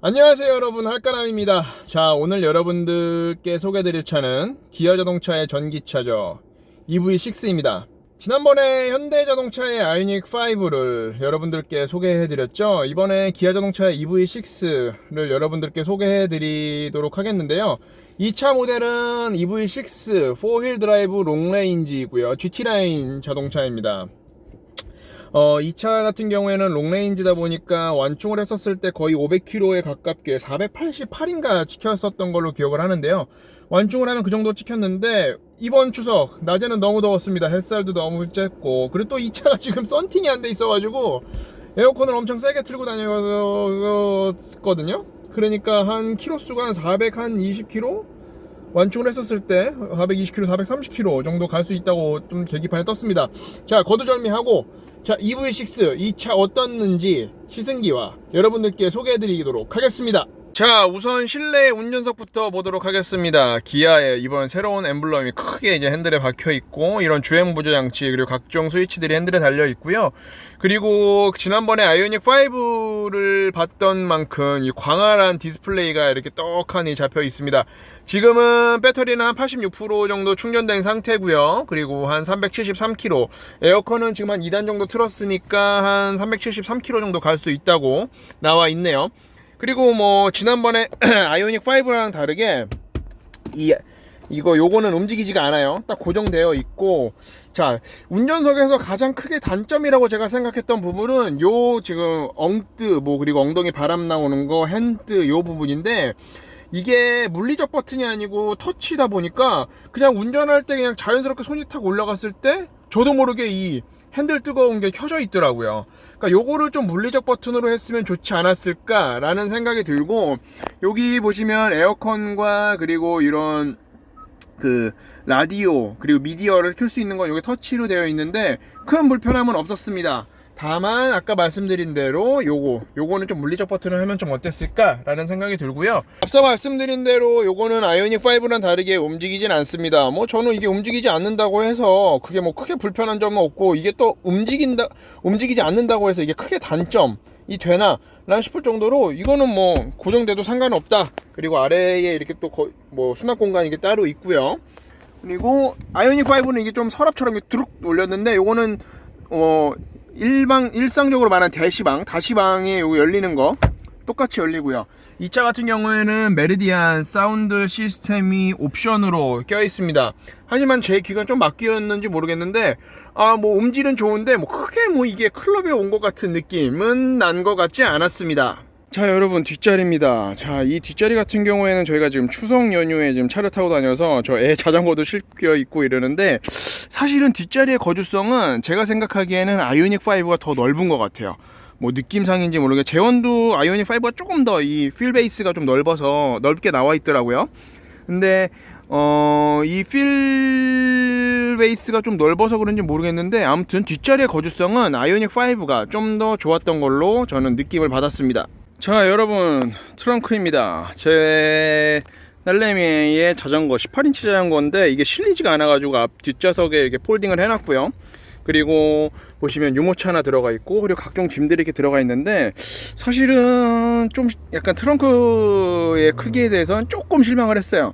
안녕하세요 여러분, 할까남입니다. 자, 오늘 여러분들께 소개해드릴 차는 기아자동차의 전기차죠. EV6입니다. 지난번에 현대자동차의 아이오닉5를 여러분들께 소개해드렸죠. 이번에 기아자동차의 EV6를 여러분들께 소개해드리도록 하겠는데요. 이 차 모델은 EV6 4휠 드라이브 롱레인지이고요. GT라인 자동차입니다. 이 차 같은 경우에는 롱레인지다 보니까 완충을 했었을 때 거의 500km에 가깝게 488인가 찍혔었던 걸로 기억을 하는데요. 완충을 하면 그 정도 찍혔는데 이번 추석 낮에는 너무 더웠습니다. 햇살도 너무 쬐고, 그리고 또 이 차가 지금 썬팅이 안 돼 있어가지고 에어컨을 엄청 세게 틀고 다녔거든요. 그러니까 한 키로수가 한 420km? 완충을 했었을 때 420km, 430km 정도 갈 수 있다고 좀 계기판에 떴습니다. 자, 거두절미하고, 자, EV6 이 차 어떻는지 시승기와 여러분들께 소개해드리도록 하겠습니다. 자, 우선 실내 운전석부터 보도록 하겠습니다. 기아의 이번 새로운 엠블럼이 크게 이제 핸들에 박혀 있고, 이런 주행 보조 장치 그리고 각종 스위치들이 핸들에 달려 있고요. 그리고 지난번에 아이오닉 5를 봤던 만큼 이 광활한 디스플레이가 이렇게 떡하니 잡혀 있습니다. 지금은 배터리는 한 86% 정도 충전된 상태고요. 그리고 한 373km, 에어컨은 지금 한 2단 정도 틀었으니까 한 373km 정도 갈 수 있다고 나와 있네요. 그리고 뭐 지난번에 아이오닉 5랑 다르게 요거는 움직이지가 않아요. 딱 고정되어 있고, 자, 운전석에서 가장 크게 단점이라고 제가 생각했던 부분은 요 지금 그리고 엉덩이 바람 나오는 거, 핸드 요 부분인데, 이게 물리적 버튼이 아니고 터치다 보니까 그냥 운전할 때 그냥 자연스럽게 손이 탁 올라갔을 때 저도 모르게 이 핸들 뜨거운 게 켜져 있더라고요. 그러니까 요거를 좀 물리적 버튼으로 했으면 좋지 않았을까 라는 생각이 들고, 여기 보시면 에어컨과 그리고 이런 라디오 그리고 미디어를 켤 수 있는 건 여기 터치로 되어 있는데 큰 불편함은 없었습니다. 다만 아까 말씀드린 대로 요거는 좀 물리적 버튼을 하면 좀 어땠을까 라는 생각이 들고요. 앞서 말씀드린 대로 요거는 아이오닉 5랑 다르게 움직이진 않습니다. 뭐 저는 이게 움직이지 않는다고 해서 그게 뭐 크게 불편한 점은 없고, 이게 또 움직이지 않는다고 해서 이게 크게 단점이 되나 라는 싶을 정도로 이거는 뭐 고정돼도 상관없다. 그리고 아래에 이렇게 또 뭐 수납 공간이 이게 따로 있고요. 그리고 아이오닉 5는 이게 좀 서랍처럼 이렇게 두룩 올렸는데, 요거는 일상적으로 말하는 다시방에 요거 열리는 거 똑같이 열리고요. 이 차 같은 경우에는 메리디안 사운드 시스템이 옵션으로 껴 있습니다. 하지만 제 귀가 좀 막히었는지 모르겠는데, 뭐 음질은 좋은데 뭐 크게 뭐 이게 클럽에 온 것 같은 느낌은 난 것 같지 않았습니다. 자, 여러분, 뒷자리입니다. 자, 이 뒷자리 같은 경우에는 저희가 지금 추석 연휴에 지금 차를 타고 다녀서 저 애 자전거도 실겨 있고 이러는데, 사실은 뒷자리의 거주성은 제가 생각하기에는 아이오닉 5가 더 넓은 것 같아요. 뭐 느낌상인지 모르게 제원도 아이오닉 5가 조금 더 이 휠 베이스가 좀 넓게 나와 있더라고요. 근데 이 휠 베이스가 좀 넓어서 그런지 모르겠는데, 아무튼 뒷자리의 거주성은 아이오닉 5가 좀 더 좋았던 걸로 저는 느낌을 받았습니다. 자, 여러분, 트렁크입니다. 제 딸내미의 자전거 18인치 자전거인데 이게 실리지가 않아가지고 앞 뒷좌석에 이렇게 폴딩을 해놨고요. 그리고 보시면 유모차 하나 들어가 있고, 그리고 각종 짐들이 이렇게 들어가 있는데, 사실은 좀 약간 트렁크의 크기에 대해서는 조금 실망을 했어요.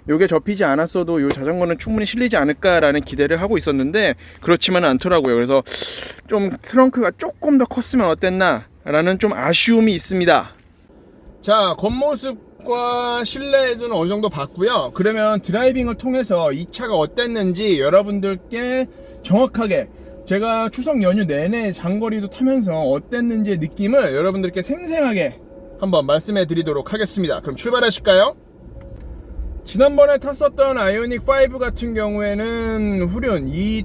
요게 접히지 않았어도 요 자전거는 충분히 실리지 않을까라는 기대를 하고 있었는데 그렇지만은 않더라고요. 그래서 좀 트렁크가 조금 더 컸으면 어땠나 라는 좀 아쉬움이 있습니다. 자, 겉모습과 실내에는 어느 정도 봤고요. 그러면 드라이빙을 통해서 이 차가 어땠는지 여러분들께 정확하게 제가 추석 연휴 내내 장거리도 타면서 어땠는지의 느낌을 여러분들께 생생하게 한번 말씀해 드리도록 하겠습니다. 그럼 출발하실까요? 지난번에 탔었던 아이오닉 5 같은 경우에는 후륜 2휠,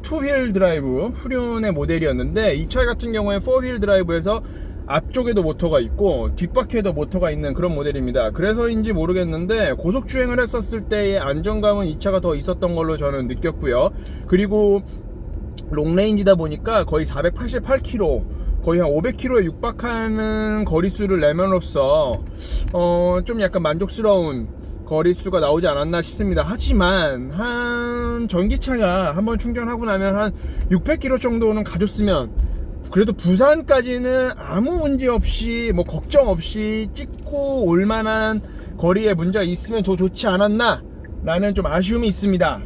2휠 드라이브 후륜의 모델이었는데, 이 차 같은 경우에 4휠 드라이브에서 앞쪽에도 모터가 있고 뒷바퀴에도 모터가 있는 그런 모델입니다. 그래서인지 모르겠는데 고속주행을 했었을 때의 안정감은 이 차가 더 있었던 걸로 저는 느꼈고요. 그리고 롱레인지다 보니까 거의 488km, 거의 한 500km에 육박하는 거리수를 내면으로써 좀 약간 만족스러운 거리수가 나오지 않았나 싶습니다. 하지만 한 전기차가 한번 충전하고 나면 한 600km 정도는 가줬으면 그래도 부산까지는 아무 문제 없이 뭐 걱정 없이 찍고 올 만한 거리에 문제가 있으면 더 좋지 않았나 라는 좀 아쉬움이 있습니다.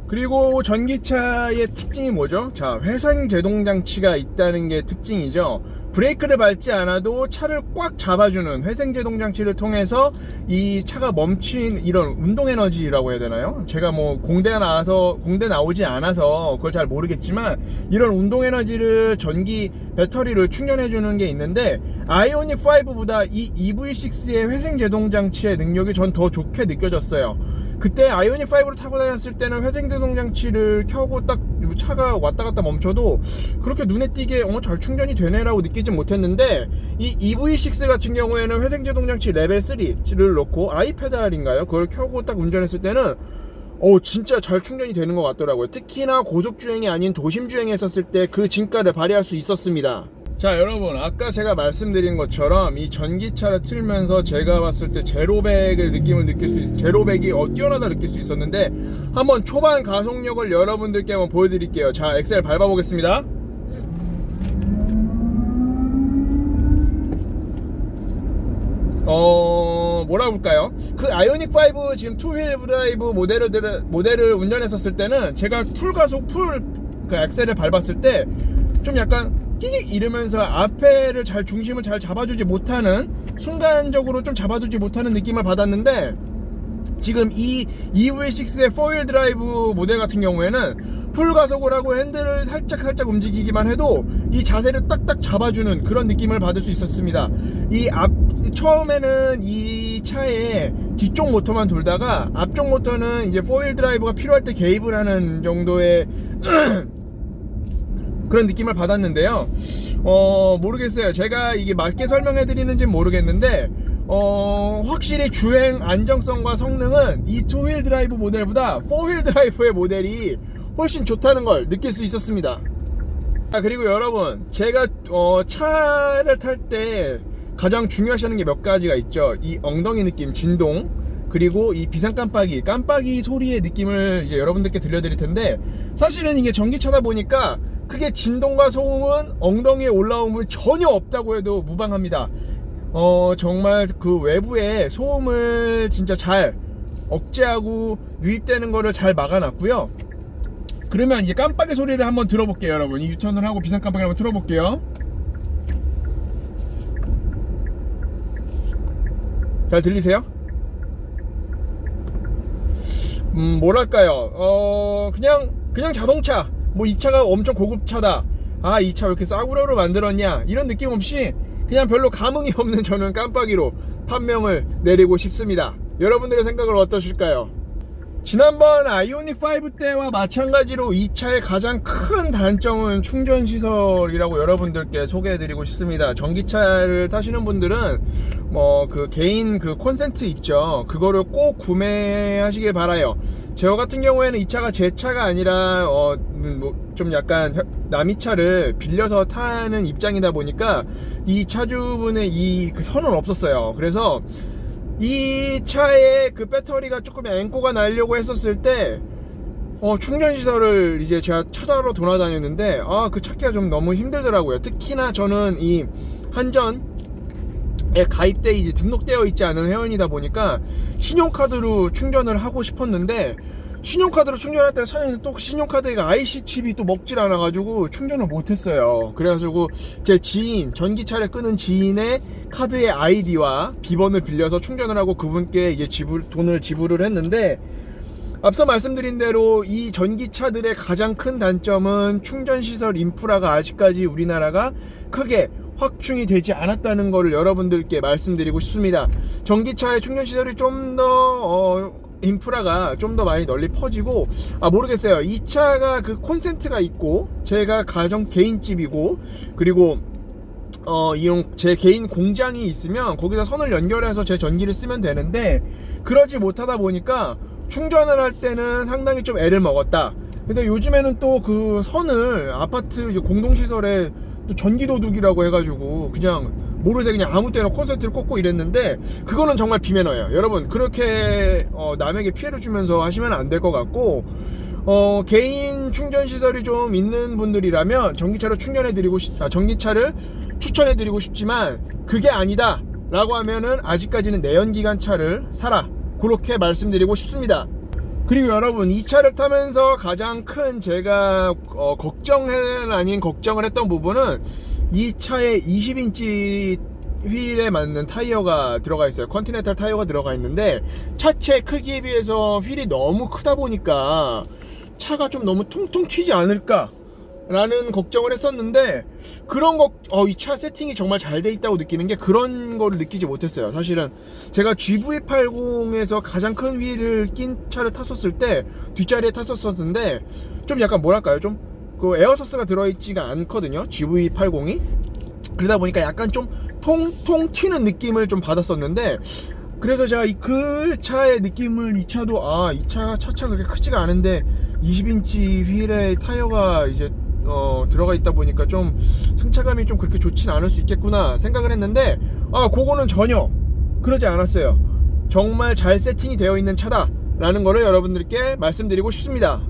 그리고 전기차의 특징이 뭐죠? 자, 회생 제동 장치가 있다는 게 특징이죠. 브레이크를 밟지 않아도 차를 꽉 잡아주는 회생 제동 장치를 통해서 이 차가 멈춘 이런 운동 에너지라고 해야 되나요? 제가 뭐 공대 나오지 않아서 그걸 잘 모르겠지만 이런 운동 에너지를 전기 배터리를 충전해 주는 게 있는데 아이오닉 5보다 이 EV6의 회생 제동 장치의 능력이 전 더 좋게 느껴졌어요. 그때 아이오닉5를 타고 다녔을 때는 회생제동 장치를 켜고 딱 차가 왔다 갔다 멈춰도 그렇게 눈에 띄게 잘 충전이 되네 라고 느끼지 못했는데 이 EV6 같은 경우에는 회생제동 장치 레벨 3를 놓고 아이페달인가요? 그걸 켜고 딱 운전했을 때는 진짜 잘 충전이 되는 것 같더라고요. 특히나 고속주행이 아닌 도심주행에 했었을 때 그 진가를 발휘할 수 있었습니다. 자, 여러분, 아까 제가 말씀드린 것처럼 이 전기차를 틀면서 제가 봤을 때 제로백의 느낌을 느낄 수 제로백이 뛰어나다 느낄 수 있었는데 한번 초반 가속력을 여러분들께 한번 보여드릴게요. 자, 엑셀 밟아보겠습니다. 뭐라 볼까요? 그 아이오닉5 지금 투휠 드라이브 모델을 운전했었을 때는 제가 풀 가속 그 엑셀을 밟았을 때 좀 약간 끼익 이러면서 앞에를 중심을 잘 잡아주지 못하는, 순간적으로 좀 잡아두지 못하는 느낌을 받았는데 지금 이 EV6의 4휠 드라이브 모델 같은 경우에는 풀 가속을 하고 핸들을 살짝 움직이기만 해도 이 자세를 딱딱 잡아주는 그런 느낌을 받을 수 있었습니다. 처음에는 이 차의 뒤쪽 모터만 돌다가 앞쪽 모터는 이제 4휠 드라이브가 필요할 때 개입을 하는 정도의 그런 느낌을 받았는데요. 모르겠어요. 제가 이게 맞게 설명해 드리는지는 모르겠는데 확실히 주행 안정성과 성능은 이 투휠 드라이브 모델보다 4휠 드라이브의 모델이 훨씬 좋다는 걸 느낄 수 있었습니다. 그리고 여러분, 제가 차를 탈 때 가장 중요시 하는 게 몇 가지가 있죠. 이 엉덩이 느낌, 진동, 그리고 이 비상 깜빡이 소리의 느낌을 이제 여러분들께 들려드릴 텐데, 사실은 이게 전기차다 보니까 크게 진동과 소음은 엉덩이에 올라옴을 전혀 없다고 해도 무방합니다. 정말 그 외부에 소음을 진짜 잘 억제하고 유입되는 거를 잘 막아놨고요. 그러면 이제 깜빡이 소리를 한번 들어볼게요. 여러분, 이 유턴을 하고 비상 깜빡이를 한번 틀어볼게요. 잘 들리세요? 뭐랄까요, 그냥 자동차, 뭐 이 차가 엄청 고급차다, 이 차 왜 이렇게 싸구려로 만들었냐, 이런 느낌 없이 그냥 별로 감흥이 없는 저는 깜빡이로 판명을 내리고 싶습니다. 여러분들의 생각은 어떠실까요? 지난번 아이오닉5 때와 마찬가지로 이 차의 가장 큰 단점은 충전시설이라고 여러분들께 소개해드리고 싶습니다. 전기차를 타시는 분들은 그 개인 그 콘센트 있죠, 그거를 꼭 구매하시길 바라요. 저 같은 경우에는 이 차가 제 차가 아니라 좀 약간 남의 차를 빌려서 타는 입장이다 보니까 이 차주분의 그 선은 없었어요. 그래서 이 차의 그 배터리가 조금 앵꼬가 나려고 했었을 때 충전시설을 이제 제가 찾아러 돌아다녔는데 그 찾기가 좀 너무 힘들더라고요. 특히나 저는 이 한전에 가입돼 이제 등록되어 있지 않은 회원이다 보니까 신용카드로 충전을 하고 싶었는데, 신용카드로 충전할 때 사장님 또 신용카드가 IC 칩이 또 먹질 않아가지고 충전을 못했어요. 그래가지고 제 지인, 전기차를 끄는 지인의 카드의 아이디와 비번을 빌려서 충전을 하고 그분께 이제 돈을 지불을 했는데, 앞서 말씀드린 대로 이 전기차들의 가장 큰 단점은 충전시설 인프라가 아직까지 우리나라가 크게 확충이 되지 않았다는 것을 여러분들께 말씀드리고 싶습니다. 전기차의 충전시설이 좀 더 인프라가 좀 더 많이 널리 퍼지고, 모르겠어요. 이 차가 그 콘센트가 있고 제가 가정 개인집이고, 그리고 이런 제 개인 공장이 있으면 거기다 선을 연결해서 제 전기를 쓰면 되는데 그러지 못하다 보니까 충전을 할 때는 상당히 좀 애를 먹었다. 근데 요즘에는 또 그 선을 아파트 공동시설에 또 전기도둑이라고 해가지고 그냥 모르게 그냥 아무 때나 콘센트를 꽂고 이랬는데 그거는 정말 비매너예요. 여러분 그렇게 남에게 피해를 주면서 하시면 안 될 것 같고 개인 충전 시설이 좀 있는 분들이라면 전기차를 전기차를 추천해드리고 싶지만 그게 아니다 라고 하면은 아직까지는 내연기관차를 사라 그렇게 말씀드리고 싶습니다. 그리고 여러분 이 차를 타면서 가장 큰 제가 걱정을 했던 부분은 이 차에 20인치 휠에 맞는 타이어가 들어가 있어요. 컨티넨탈 타이어가 들어가 있는데 차체 크기에 비해서 휠이 너무 크다 보니까 차가 좀 너무 퉁퉁 튀지 않을까 라는 걱정을 했었는데 그런 이 차 세팅이 정말 잘 돼 있다고 느끼는 게 그런 거를 느끼지 못했어요. 사실은 제가 GV80에서 가장 큰 휠을 낀 차를 탔었을 때 뒷자리에 탔었었는데 좀 약간 뭐랄까요, 좀 그 에어서스가 들어있지가 않거든요, GV80이. 그러다 보니까 약간 좀 통통 튀는 느낌을 좀 받았었는데 그래서 제가 그 차의 느낌을 이 차도 이 차 차체가 그렇게 크지가 않은데 20인치 휠에 타이어가 이제 들어가 있다 보니까 좀 승차감이 좀 그렇게 좋진 않을 수 있겠구나 생각을 했는데 그거는 전혀 그러지 않았어요. 정말 잘 세팅이 되어 있는 차다 라는 거를 여러분들께 말씀드리고 싶습니다.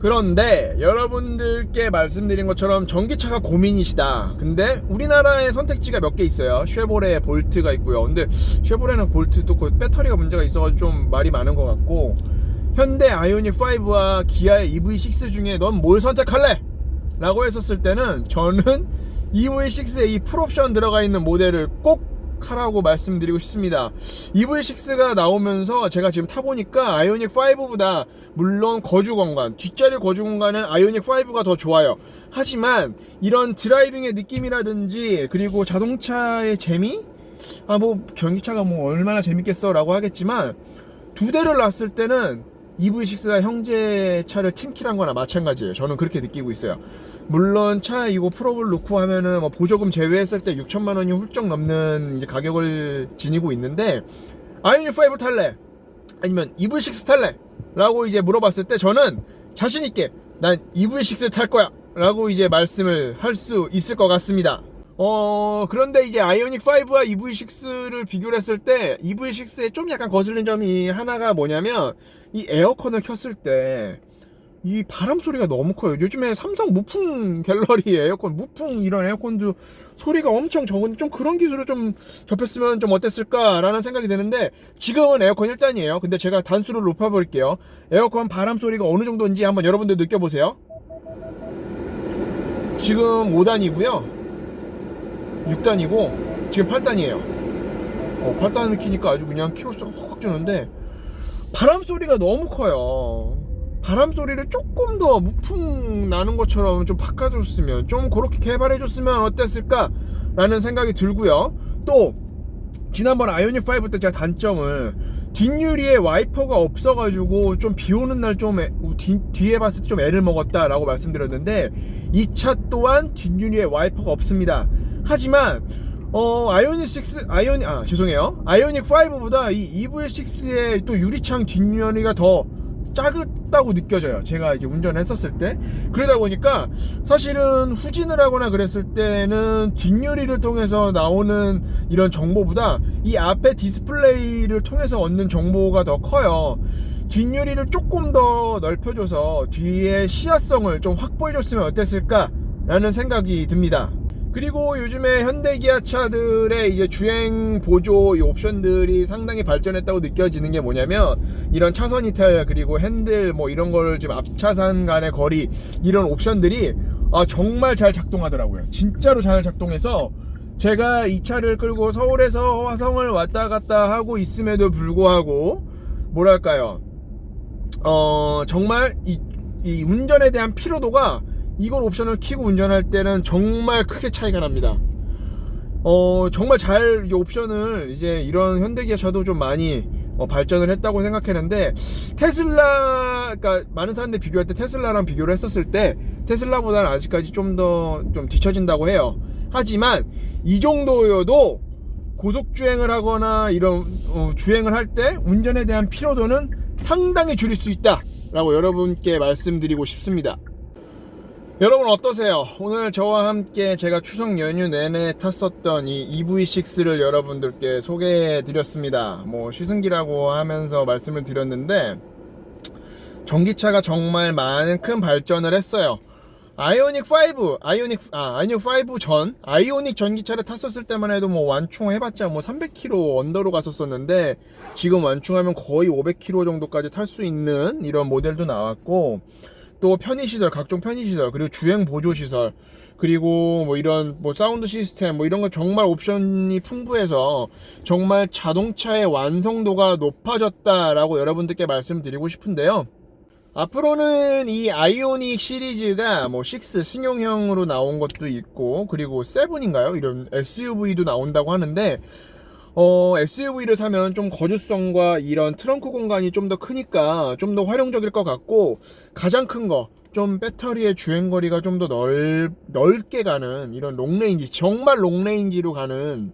그런데 여러분들께 말씀드린 것처럼 전기차가 고민이시다. 근데 우리나라에 선택지가 몇 개 있어요. 쉐보레 볼트가 있고요. 근데 쉐보레는 볼트도 그 배터리가 문제가 있어가지고 좀 말이 많은 것 같고, 현대 아이오닉 5와 기아의 EV6 중에 넌 뭘 선택할래? 라고 했었을 때는 저는 EV6에 이 풀옵션 들어가 있는 모델을 꼭 하라고 말씀드리고 싶습니다. EV6가 나오면서 제가 지금 타보니까 아이오닉 5보다 물론 거주공간, 뒷자리 거주공간은 아이오닉 5가 더 좋아요. 하지만 이런 드라이빙의 느낌이라든지 그리고 자동차의 재미? 전기차가 얼마나 재밌겠어 라고 하겠지만 두 대를 놨을 때는 EV6가 형제차를 팀킬한 거나 마찬가지예요. 저는 그렇게 느끼고 있어요. 물론 차 이거 풀업을 놓고 하면은 보조금 제외했을 때 6천만 원이 훌쩍 넘는 이제 가격을 지니고 있는데 아이오닉 5 탈래? 아니면 EV6 탈래? 라고 이제 물어봤을 때 저는 자신있게 난 EV6 탈 거야 라고 이제 말씀을 할 수 있을 것 같습니다. 그런데 이제 아이오닉 5와 EV6를 비교를 했을 때 EV6에 좀 약간 거슬린 점이 하나가 뭐냐면 이 에어컨을 켰을 때 이 바람 소리가 너무 커요. 요즘에 삼성 무풍 갤러리 에어컨, 무풍 이런 에어컨도 소리가 엄청 적은데 좀 그런 기술을 좀 접했으면 좀 어땠을까라는 생각이 드는데 지금은 에어컨 1단이에요. 근데 제가 단수를 높여버릴게요. 에어컨 바람 소리가 어느 정도인지 한번 여러분들 느껴보세요. 지금 5단이고요. 6단이고 지금 8단이에요. 8단을 키니까 아주 그냥 키로수가 확 주는데 바람 소리가 너무 커요. 바람 소리를 조금 더 무풍 나는 것처럼 좀 바꿔줬으면, 좀 그렇게 개발해줬으면 어땠을까 라는 생각이 들고요. 또 지난번 아이오닉 5 때 제가 단점을 뒷유리에 와이퍼가 없어가지고 좀 비오는 날 좀 뒤에 봤을 때 좀 애를 먹었다 라고 말씀드렸는데 이 차 또한 뒷유리에 와이퍼가 없습니다. 하지만 아이오닉 5보다 이 EV6의 또 유리창 뒷유리가 더 작다고 느껴져요. 제가 이제 운전을 했었을 때. 그러다 보니까 사실은 후진을 하거나 그랬을 때는 뒷유리를 통해서 나오는 이런 정보보다 이 앞에 디스플레이를 통해서 얻는 정보가 더 커요. 뒷유리를 조금 더 넓혀줘서 뒤에 시야성을 좀 확보해줬으면 어땠을까 라는 생각이 듭니다. 그리고 요즘에 현대 기아 차들의 이제 주행 보조 이 옵션들이 상당히 발전했다고 느껴지는 게 뭐냐면 이런 차선 이탈 그리고 핸들 이런 거를 지금 앞차선 간의 거리 이런 옵션들이 정말 잘 작동하더라고요. 진짜로 잘 작동해서 제가 이 차를 끌고 서울에서 화성을 왔다 갔다 하고 있음에도 불구하고 뭐랄까요, 정말 이 운전에 대한 피로도가 이걸 옵션을 키고 운전할 때는 정말 크게 차이가 납니다. 정말 잘 이 옵션을 이제 이런 현대기아차도 좀 많이 발전을 했다고 생각했는데 그러니까 많은 사람들이 비교할 때 테슬라랑 비교를 했었을 때 테슬라보다는 아직까지 좀 더 뒤처진다고 해요. 하지만 이 정도여도 고속주행을 하거나 이런 주행을 할 때 운전에 대한 피로도는 상당히 줄일 수 있다 라고 여러분께 말씀드리고 싶습니다. 여러분 어떠세요? 오늘 저와 함께 제가 추석 연휴 내내 탔었던 이 EV6를 여러분들께 소개해 드렸습니다. 뭐 시승기라고 하면서 말씀을 드렸는데 전기차가 정말 많은 큰 발전을 했어요. 아이오닉 5 전 아이오닉 전기차를 탔었을 때만 해도 뭐 완충 해봤자 뭐 300km 언더로 갔었었는데 지금 완충하면 거의 500km 정도까지 탈 수 있는 이런 모델도 나왔고, 또 편의시설, 각종 편의시설, 그리고 주행 보조시설, 그리고 뭐 이런 뭐 사운드 시스템 뭐 이런 거 정말 옵션이 풍부해서 정말 자동차의 완성도가 높아졌다라고 여러분들께 말씀드리고 싶은데요. 앞으로는 이 아이오닉 시리즈가 뭐 6 승용형으로 나온 것도 있고, 그리고 7인가요? 이런 SUV도 나온다고 하는데, SUV를 사면 좀 거주성과 이런 트렁크 공간이 좀 더 크니까 좀 더 활용적일 것 같고, 가장 큰 거, 좀 배터리의 주행거리가 좀 더 넓게 가는 이런 롱레인지, 정말 롱레인지로 가는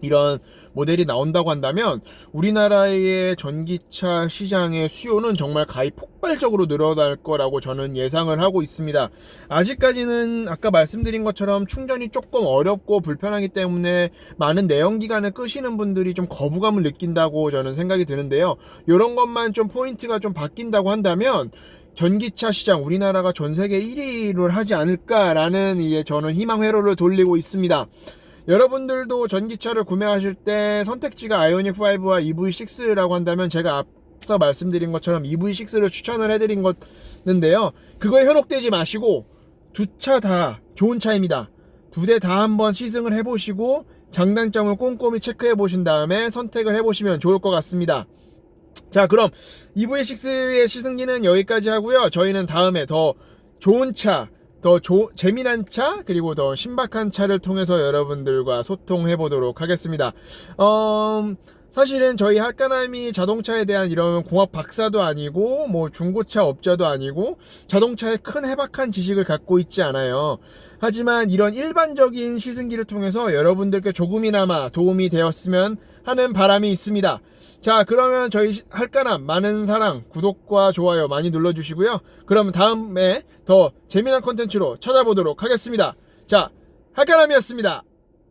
이런 모델이 나온다고 한다면 우리나라의 전기차 시장의 수요는 정말 가히 폭발적으로 늘어날 거라고 저는 예상을 하고 있습니다. 아직까지는 아까 말씀드린 것처럼 충전이 조금 어렵고 불편하기 때문에 많은 내연기관을 끄시는 분들이 좀 거부감을 느낀다고 저는 생각이 드는데요. 이런 것만 좀 포인트가 좀 바뀐다고 한다면 전기차 시장, 우리나라가 전 세계 1위를 하지 않을까라는 이제 저는 희망 회로를 돌리고 있습니다. 여러분들도 전기차를 구매하실 때 선택지가 아이오닉 5와 EV6라고 한다면 제가 앞서 말씀드린 것처럼 EV6를 추천을 해드린 건데요. 그거에 현혹되지 마시고 두 차 다 좋은 차입니다. 두 대 다 한번 시승을 해보시고 장단점을 꼼꼼히 체크해 보신 다음에 선택을 해보시면 좋을 것 같습니다. 자, 그럼 EV6의 시승기는 여기까지 하고요. 저희는 다음에 더 좋은 차, 더 재미난 차, 그리고 더 신박한 차를 통해서 여러분들과 소통해 보도록 하겠습니다. 사실은 저희 할까남이 자동차에 대한 이런 공학 박사도 아니고 뭐 중고차 업자도 아니고 자동차에 큰 해박한 지식을 갖고 있지 않아요. 하지만 이런 일반적인 시승기를 통해서 여러분들께 조금이나마 도움이 되었으면 하는 바람이 있습니다. 자, 그러면 저희 할까남 많은 사랑, 구독과 좋아요 많이 눌러주시고요. 그럼 다음에 더 재미난 컨텐츠로 찾아보도록 하겠습니다. 자, 할까남이었습니다.